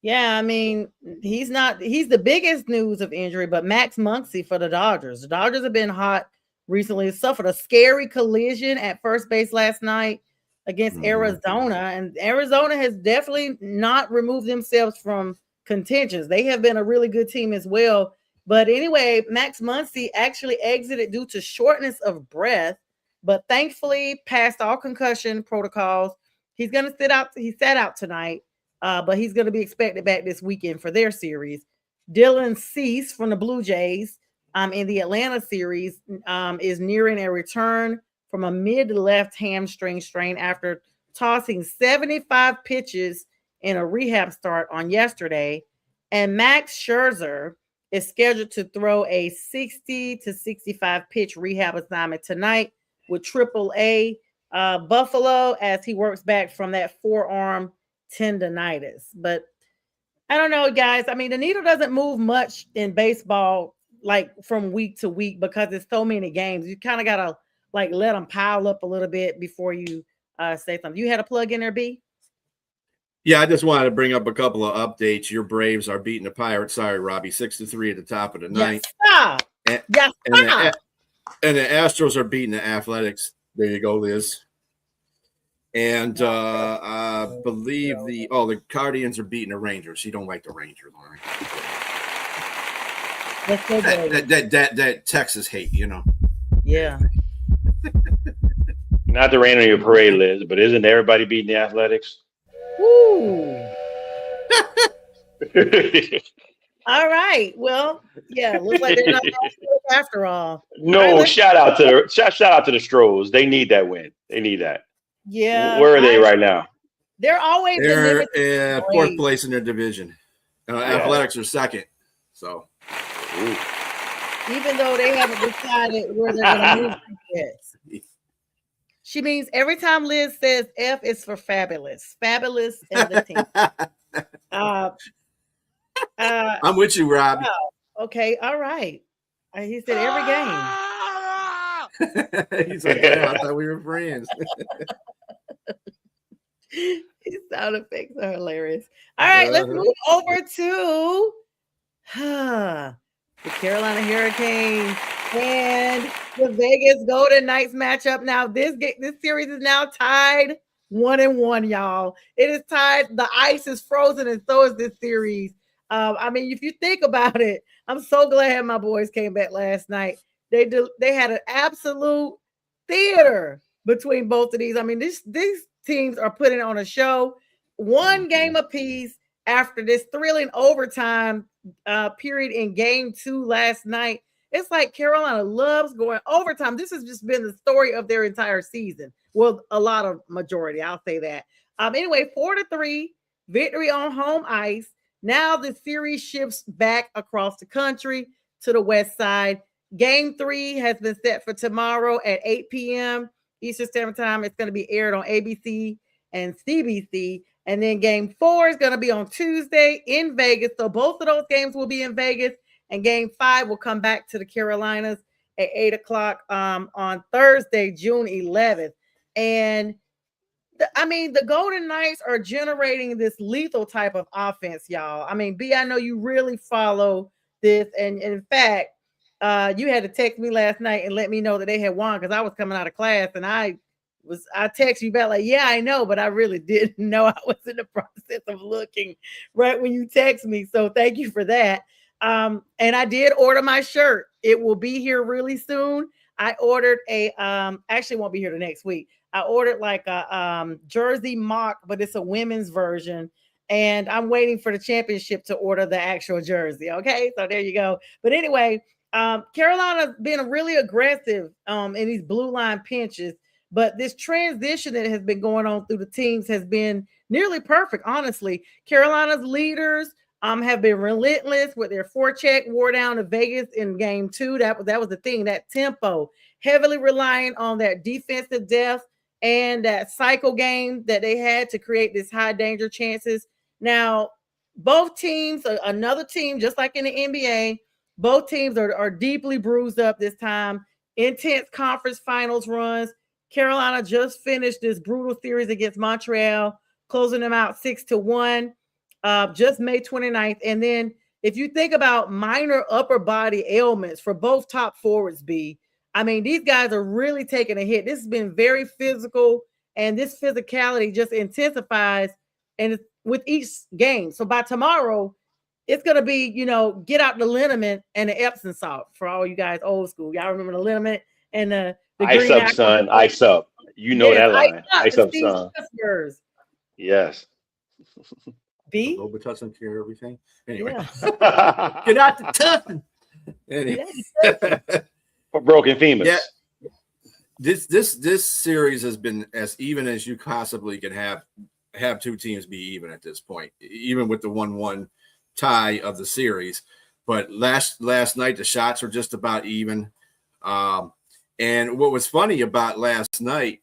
Yeah, I mean, he's the biggest news of injury, but Max Muncy for the Dodgers. The Dodgers have been hot recently. Suffered a scary collision at first base last night against Arizona, and Arizona has definitely not removed themselves from contentions. They have been a really good team as well. But anyway, Max Muncy actually exited due to shortness of breath, but thankfully passed all concussion protocols. He's going to sit out. He sat out tonight, but he's going to be expected back this weekend for their series. Dylan Cease from the Blue Jays in the Atlanta series is nearing a return from a mid-left hamstring strain after tossing 75 pitches in a rehab start on yesterday. And Max Scherzer is scheduled to throw a 60 to 65 pitch rehab assignment tonight with AAA Buffalo as he works back from that forearm tendonitis. But I don't know, guys. I mean, the needle doesn't move much in baseball, like from week to week, because it's so many games. You kind of got to like let them pile up a little bit before you say something. You had a plug in there, B? Yeah, I just wanted to bring up a couple of updates. Your Braves are beating the Pirates. Sorry, Robbie, 6-3 at the top of the ninth. And the Astros are beating the Athletics. There you go, Liz. And I believe the Guardians are beating the Rangers. You don't like the Rangers, Lauren. That Texas hate, Yeah. Not to rain on your parade, Liz, but isn't everybody beating the Athletics? Woo. All right. Well, yeah, looks like they're not after all. No, shout out to the Stros. They need that win. They need that. Yeah. Where are they right now? They're always in fourth place in their division. Athletics are second. So, even though they haven't decided where they're going to move yet. She means every time Liz says F is for fabulous. Fabulous and the team. I'm with you, Rob. Wow. Okay. All right. He said every game. He's like, yeah, I thought we were friends. His sound effects are hilarious. All right, let's move over to the Carolina Hurricanes and the Vegas Golden Knights matchup. Now, this series is now tied 1-1, y'all. It is tied. The ice is frozen, and so is this series. I mean, if you think about it, I'm so glad my boys came back last night. They had an absolute theater between both of these. I mean, these teams are putting on a show. One game apiece after this thrilling overtime period in game 2 last night. It's like Carolina loves going overtime. This has just been the story of their entire season. Well, a lot of majority, I'll say that. Anyway, 4-3 victory on home ice. Now the series shifts back across the country to the west side. Game 3 has been set for tomorrow at 8 p.m. Eastern Standard Time. It's going to be aired on ABC and CBC. And then game 4 is going to be on Tuesday in Vegas. So both of those games will be in Vegas. And game 5 will come back to the Carolinas at 8 o'clock on Thursday, June 11th. And the Golden Knights are generating this lethal type of offense, y'all. I mean, B, I know you really follow this. And in fact, you had to text me last night and let me know that they had won because I was coming out of class and I texted you back like, yeah, I know, but I really didn't know. I was in the process of looking right when you text me. So thank you for that. And I did order my shirt. It will be here really soon. I ordered actually won't be here the next week. I ordered like a jersey mock, but it's a women's version. And I'm waiting for the championship to order the actual jersey. Okay, so there you go. But anyway, Carolina's been really aggressive in these blue line pinches. But this transition that has been going on through the teams has been nearly perfect, honestly. Carolina's leaders have been relentless with their forecheck, wore down to Vegas in game 2. That was the thing, that tempo, heavily relying on that defensive depth and that cycle game that they had to create this high danger chances. Now, both teams, another team, just like in the NBA, both teams are deeply bruised up this time. Intense conference finals runs. Carolina just finished this brutal series against Montreal, closing them out 6-1, just May 29th. And then if you think about minor upper body ailments for both top forwards, B, I mean, these guys are really taking a hit. This has been very physical, and this physicality just intensifies and with each game. So by tomorrow, it's going to be, get out the liniment and the Epsom salt for all you guys old school. Y'all remember the liniment and the ice up, son. Ice up. You know that line. Ice up, son. Yes. B? Robitussin cure everything. Anyway. Yeah. Get out the tuffing. Anyway. For broken femurs. Yeah. This series has been as even as you possibly can have two teams be even at this point, even with the 1-1 tie of the series. But last night the shots were just about even. And what was funny about last night,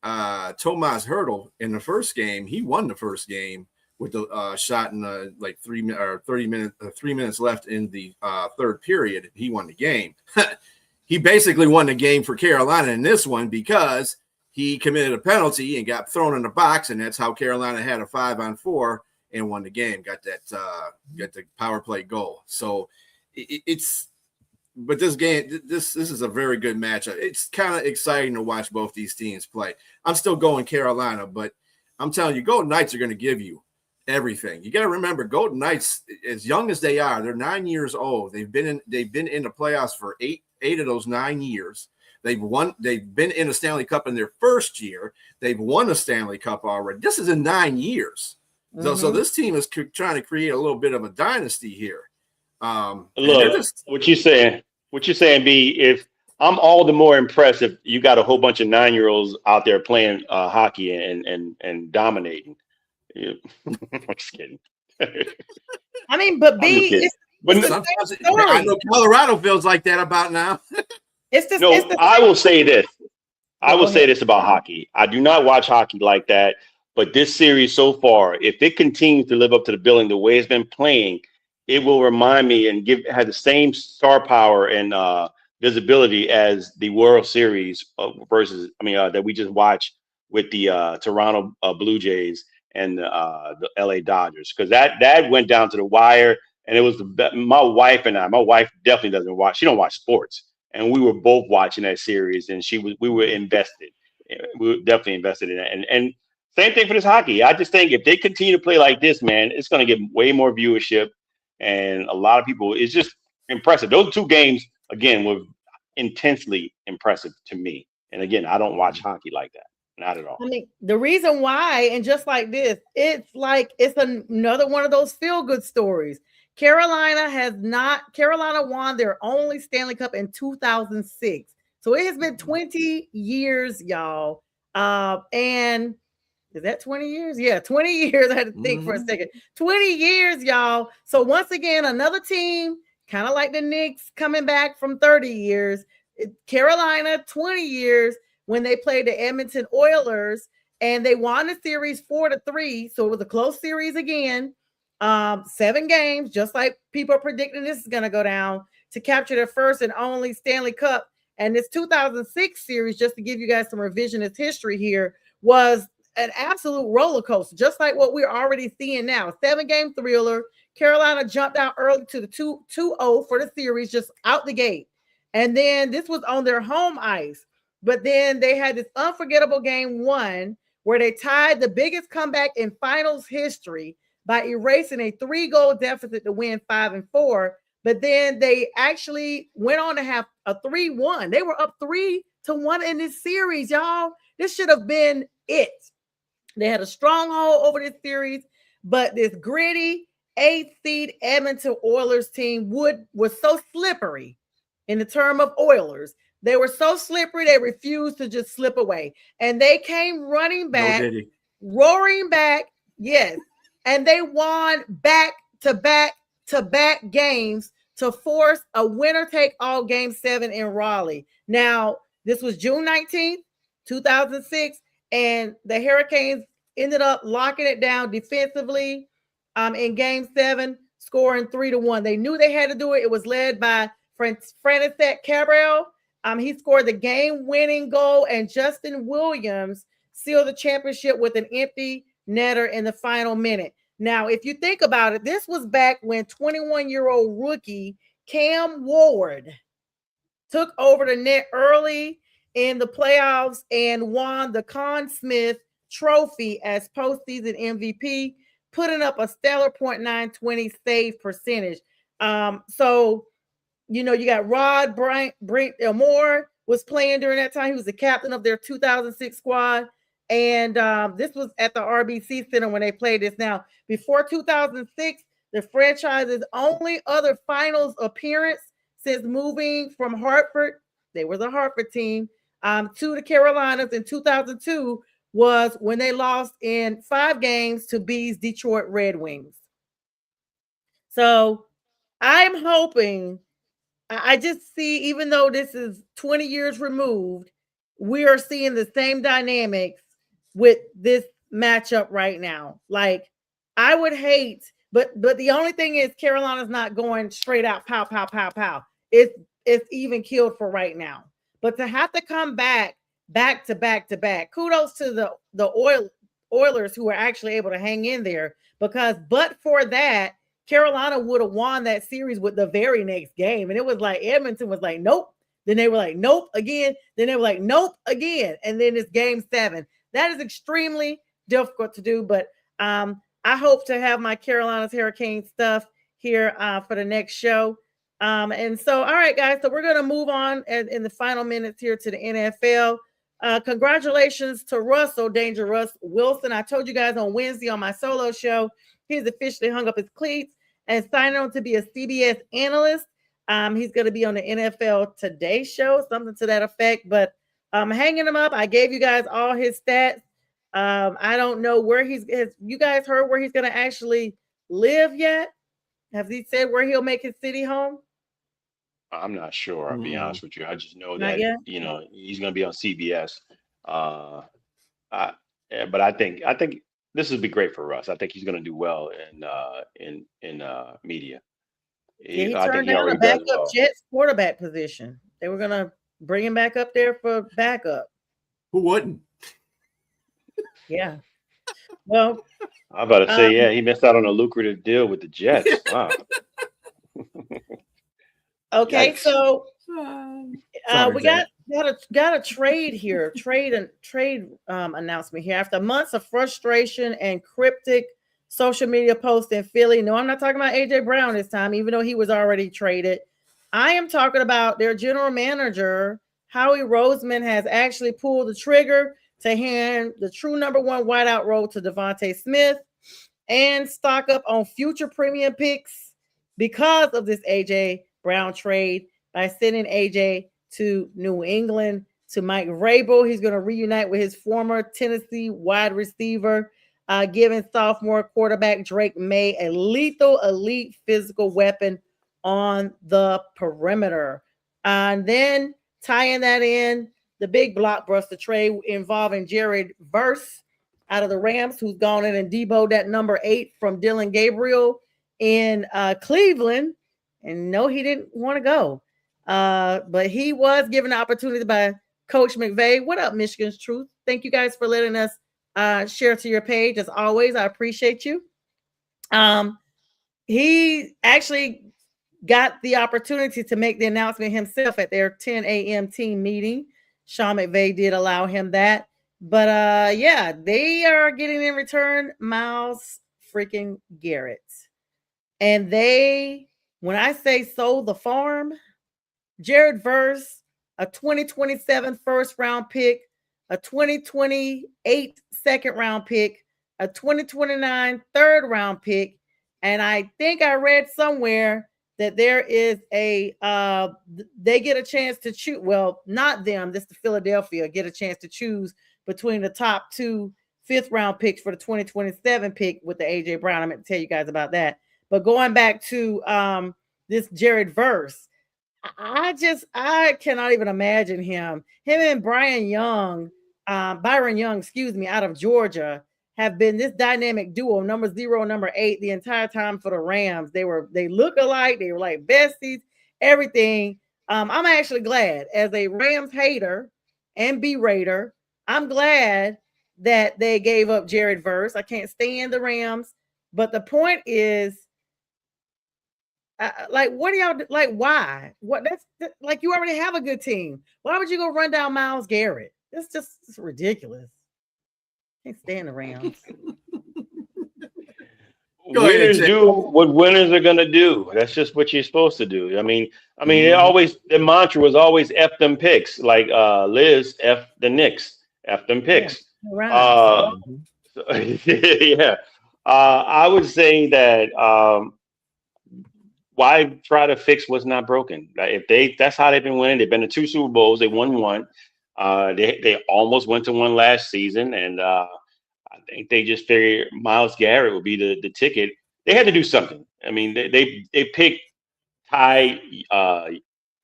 Tomas Hertl in the first game, he won the first game with the shot in 3 minutes left in the third period. He won the game. He basically won the game for Carolina in this one because he committed a penalty and got thrown in the box, and that's how Carolina had a 5-on-4 and won the game. Got the power play goal. So but this game, this is a very good matchup. It's kind of exciting to watch both these teams play. I'm still going Carolina, but I'm telling you, Golden Knights are going to give you everything. You got to remember, Golden Knights, as young as they are, they're 9 years old. They've been in the playoffs for eight of those 9 years. They've been in a Stanley Cup in their first year. They've won a Stanley Cup already. This is in 9 years. Mm-hmm. So this team is trying to create a little bit of a dynasty here. Look, what you saying, B, if I'm all the more impressed if you got a whole bunch of 9-year-olds out there playing hockey and dominating. Yeah. I'm just kidding. I mean, but B, I know Colorado feels like that about now. I will say this. I will say this about hockey. I do not watch hockey like that, but this series so far, if it continues to live up to the billing the way it's been playing, it will remind me and have the same star power and visibility as the World Series that we just watched with the Toronto Blue Jays and the LA Dodgers, because that went down to the wire, and it was my wife definitely doesn't watch. She don't watch sports, and we were both watching that series, and we were invested. We were definitely invested in it, and same thing for this hockey. I just think if they continue to play like this, man, it's going to get way more viewership. And a lot of people, it's just impressive. Those two games, again, were intensely impressive to me. And again, I don't watch hockey like that. Not at all. I mean, the reason why, and just like this, it's like it's another one of those feel-good stories. Carolina won their only Stanley Cup in 2006. So it has been 20 years, y'all. And is that 20 years? Yeah, 20 years. I had to think for a second. 20 years, y'all. So once again, another team, kind of like the Knicks coming back from 30 years. Carolina, 20 years when they played the Edmonton Oilers, and they won the series 4-3. So it was a close series again. 7 games, just like people are predicting this is going to go down, to capture their first and only Stanley Cup. And this 2006 series, just to give you guys some revisionist history here, was an absolute roller coaster, just like what we're already seeing now. 7-game thriller. Carolina jumped out early to the 2-0 for the series, just out the gate. And then this was on their home ice. But then they had this unforgettable game 1 where they tied the biggest comeback in finals history by erasing a 3-goal deficit to win 5-4. But then they actually went on to have a 3-1. They were up 3-1 in this series, y'all. This should have been it. They had a stronghold over this series, but this gritty 8th seed Edmonton Oilers team was so slippery in the term of Oilers. They were so slippery, they refused to just slip away. And they came running back, roaring back, yes. And they won back-to-back games to force a winner-take-all Game 7 in Raleigh. Now, this was June 19th, 2006, and the Hurricanes ended up locking it down defensively in Game 7, scoring 3-1. They knew they had to do it. It was led by František Cabral. He scored the game-winning goal, and Justin Williams sealed the championship with an empty netter in the final minute. Now, if you think about it, this was back when 21-year-old rookie Cam Ward took over the net early in the playoffs and won the Conn Smythe Trophy as postseason MVP, putting up a stellar .920 save percentage. So, you know, you got Rod Brent Elmore was playing during that time. He was the captain of their 2006 squad. And this was at the RBC Center when they played this. Now, before 2006, the franchise's only other finals appearance since moving from Hartford, they were the Hartford team, to the Carolinas in 2002 was when they lost in 5 games to B's Detroit Red Wings. So I'm hoping, I just see, even though this is 20 years removed, we are seeing the same dynamics with this matchup right now. Like, I would hate, but the only thing is Carolina's not going straight out pow, pow, pow, pow. It's even killed for right now. But to have to come back to back, kudos to the Oilers who are actually able to hang in there, because but for that, Carolina would have won that series with the very next game. And it was like Edmonton was like, nope. Then they were like, nope again. Then they were like, nope again. And then it's Game 7. That is extremely difficult to do. But I hope to have my Carolina's Hurricanes stuff here for the next show. And so, all right, guys. So we're going to move on in the final minutes here to the NFL. Congratulations to Russell, Danger Russ Wilson. I told you guys on Wednesday on my solo show, he's officially hung up his cleats and signed on to be a CBS analyst. He's going to be on the NFL Today show, something to that effect. But hanging him up, I gave you guys all his stats. I don't know where you guys heard where he's going to actually live yet? Have he said where he'll make his city home? I'm not sure. I'll be honest with you. I just know Not that yet? he's going to be on CBS. But I think this would be great for Russ. I think he's going to do well in media. Yeah, he I think turned he down a already does backup well. Jets quarterback position. They were going to bring him back up there for backup. Who wouldn't? Yeah. Well, I'm about to say, yeah, he missed out on a lucrative deal with the Jets. Wow. okay, Yikes. so Sorry, we Jack. got a trade here, trade announcement here. After months of frustration and cryptic social media posts in Philly. No, I'm not talking about AJ Brown this time, even though he was already traded. I am talking about their general manager, Howie Roseman, has actually pulled the trigger to hand the true number one wideout role to Devontae Smith and stock up on future premium picks because of this AJ Brown trade by sending AJ to New England to Mike Vrabel. He's going to reunite with his former Tennessee wide receiver, giving sophomore quarterback Drake May a lethal, elite physical weapon on the perimeter. And then tying that in, the big blockbuster trade involving Jared Verse out of the Rams, who's gone in and deboed that number 8 from Dylan Gabriel in Cleveland. And no, he didn't want to go. But he was given the opportunity by Coach McVay. What up, Michigan's Truth? Thank you guys for letting us share to your page. As always, I appreciate you. He actually got the opportunity to make the announcement himself at their 10 a.m. team meeting. Sean McVay did allow him that. But yeah, they are getting in return Myles freaking Garrett. And they, when I say sold the farm, Jared Verse, a 2027 first round pick, a 2028 second round pick, a 2029 third round pick, and I think I read somewhere that there is a they get a chance to choose. Well, not them. This is Philadelphia get a chance to choose between the top 2 fifth round picks for the 2027 pick with the AJ Brown. I'm going to tell you guys about that. But going back to this Jared Verse, I cannot even imagine him and Byron Young, out of Georgia, have been this dynamic duo, number 0, number 8, the entire time for the Rams. They look alike, they were like besties, everything. I'm actually glad, as a Rams hater and B-rater, I'm glad that they gave up Jared Verse. I can't stand the Rams, but the point is, like, what are y'all like? Why? What? That's like, you already have a good team. Why would you go run down Myles Garrett? It's ridiculous. Can't stand the Rams. Winners do what winners are gonna do. That's just what you're supposed to do. I mean, it always, the mantra was always F them picks. Like Liz, F the Knicks, F them picks. Yeah, so, yeah. I would say that why try to fix what's not broken? That's how they've been winning. They've been to 2 Super Bowls. They won 1. They almost went to 1 last season, and I think they just figured Myles Garrett would be the ticket. They had to do something. I mean, they picked Ty.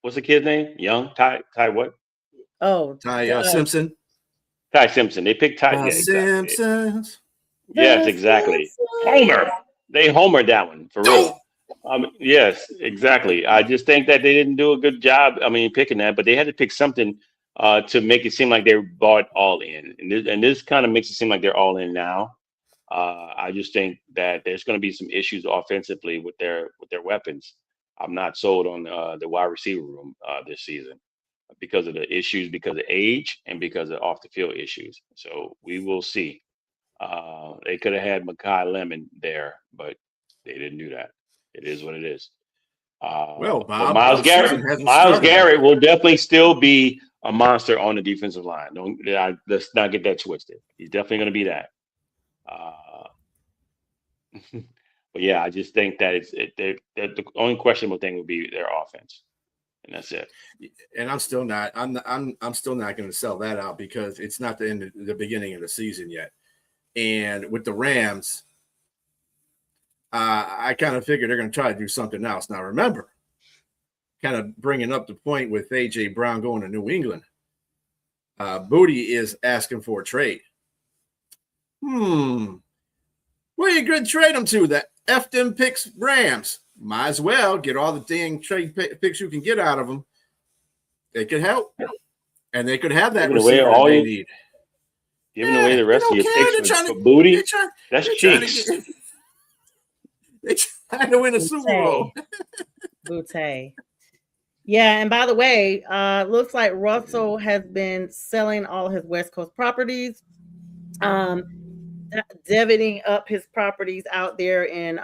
What's the kid's name? Young Ty what? Oh, Ty Simpson. Ty Simpson. They picked Ty. Yeah, Simpsons. Yes, exactly. Homer. They homered that one for real. Yes, exactly. I just think that they didn't do a good job. Picking that, but they had to pick something to make it seem like they bought all in, and this kind of makes it seem like they're all in now. I just think that there's going to be some issues offensively with their weapons. I'm not sold on the wide receiver room this season because of the issues, because of age, and because of off the field issues. So we will see. They could have had Mekhi Lemon there, but they didn't do that. It is what it is. Well, Bob, but Myles Garrett will definitely still be a monster on the defensive line. Let's not get that twisted. He's definitely going to be that. But yeah, I just think that the only questionable thing would be their offense, and that's it. And I'm still not going to sell that out because it's not the beginning of the season yet. And with the Rams, I kind of figured they're going to try to do something else. Now, remember, kind of bringing up the point with A.J. Brown going to New England, Booty is asking for a trade. Where you going to trade them to? That F them picks Rams. Might as well get all the dang trade picks you can get out of them. They could help. And they could have that receiver they need. Giving away the rest of your picks for Booty? That's cheeks. They trying to win a Super Bowl. Booty. Yeah, and by the way, looks like Russell has been selling all his West Coast properties, divvying up his properties out there in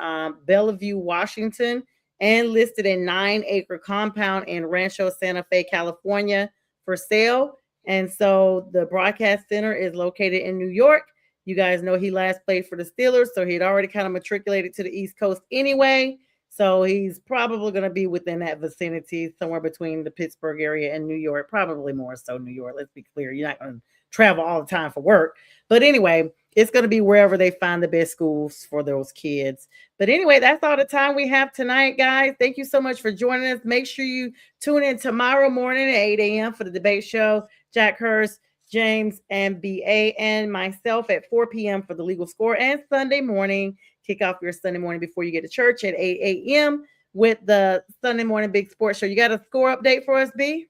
Bellevue, Washington, and listed a 9-acre compound in Rancho Santa Fe, California for sale. And so the broadcast center is located in New York. You guys know he last played for the Steelers, so he'd already kind of matriculated to the East Coast anyway. So he's probably going to be within that vicinity, somewhere between the Pittsburgh area and New York, probably more so New York. Let's be clear. You're not going to travel all the time for work. But anyway, it's going to be wherever they find the best schools for those kids. But anyway, that's all the time we have tonight, guys. Thank you so much for joining us. Make sure you tune in tomorrow morning at 8 a.m. for the debate show. Jack Hurst, James, and BA, and myself at 4 p.m. for the legal score, and Sunday morning. Kick off your Sunday morning before you get to church at 8 a.m. with the Sunday morning big sports show. You got a score update for us, B?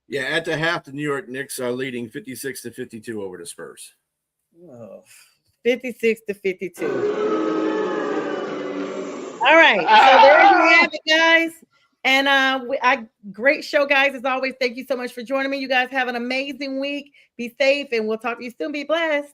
Yeah, at the half, the New York Knicks are leading 56-52 over the Spurs. Oh, 56-52. All right, so there you have it, guys. And great show, guys. As always, thank you so much for joining me. You guys have an amazing week. Be safe, and we'll talk to you soon. Be blessed.